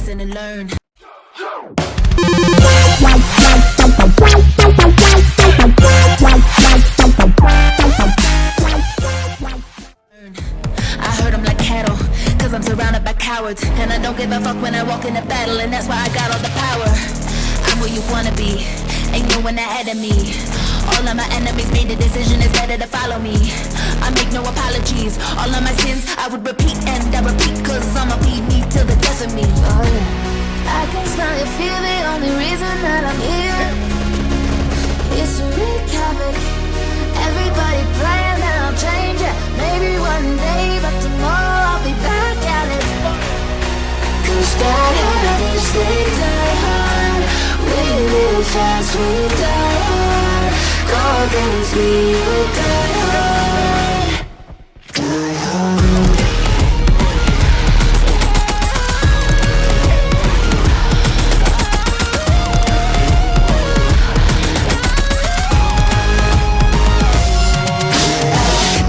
listen and learn. I heard I'm like cattle, cause I'm surrounded by cowards, and I don't give a fuck when I walk in a battle, and that's why I got all the power. I'm where you wanna be, ain't no one ahead of me. All of my enemies made the decision, it's better to follow me. I make no apologies, all of my sins I would repeat and I repeat, cause I'ma be me till the death of me. Oh yeah, I can smell you, feel the only reason that I'm here is to wreak havoc. Everybody praying that I'll change it, maybe one day, but tomorrow I'll be back at it. Cause that habits, they die hard. We live fast, we die hard. Go against me, you die hard. Die hard.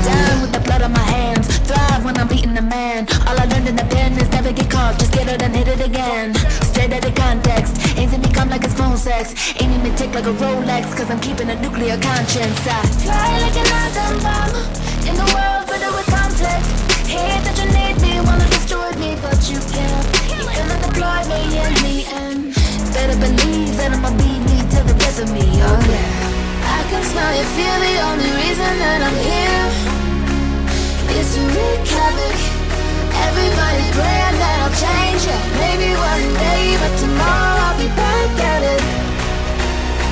Down with the blood on my hands, thrive when I'm beating a man. All I learned in the pen is never get caught, just get it and hit it again. Straight out of context, ain't me come like it's phone sex. Ain't even tick like a Rolex, cause I'm keeping a nuclear conscience. I fly like an atom bomb in the world riddled with conflict. Hate that you need me, wanna destroy me, but you can't. You cannot deploy me in the end. Better believe that I'ma be me till the death of me. Oh yeah, I can smell you, feel the only reason that I'm here is to wreak havoc. Everybody praying that I'll change it, maybe one day, but tomorrow I'll be back at it.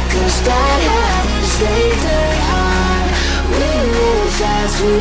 Cause that habits, they die hard. We live fast, we